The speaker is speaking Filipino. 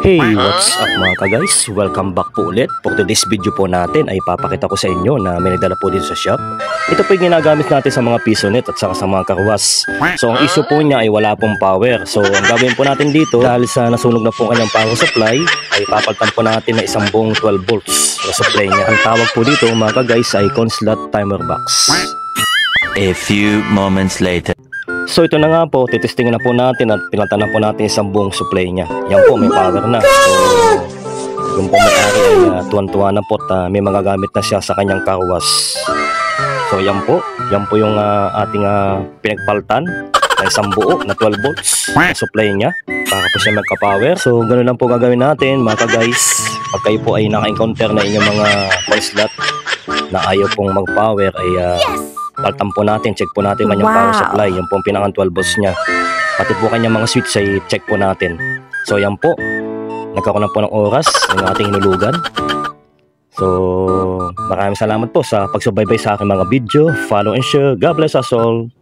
Hey, what's up mga ka-guys? Welcome back po ulit. For today's video po natin ay papakita ko sa inyo na may nagdala po dito sa shop. Ito po yung ginagamit natin sa mga pisonet at saka sa mga karwas. So ang issue po niya ay wala pong power. So ang gagawin po natin dito, dahil sa nasunog na po kanyang power supply, ay papalitan po natin na isang buong 12 volts sa supply niya. Ang tawag po dito mga ka-guys ay Conslot Timer Box. A few moments later. So ito na nga po, titestingin na po natin at pinalitan na po natin isang buong supply niya. Yan po, may power na. So yung po may-ari ay tuwan-tuwa na po at may magagamit na siya sa kanyang karwas. So yan po yung ating pinagpalitan na isang buo na 12 volts na supply niya para po siya magka-power. So ganoon lang po gagawin natin mga ka-guys. Pag kayo po ay naka-encounter na inyong mga slot na ayaw pong mag-power ay palitan po natin, check po natin kanyang power supply. Yan po ang pinakang 12 volts niya. Pati po kanyang mga switch ay check po natin. So yan po, nagkaroon na po ng oras ng ating hinulugan. So maraming salamat po sa pagsubaybay sa aking mga video. Follow and share. God bless us all.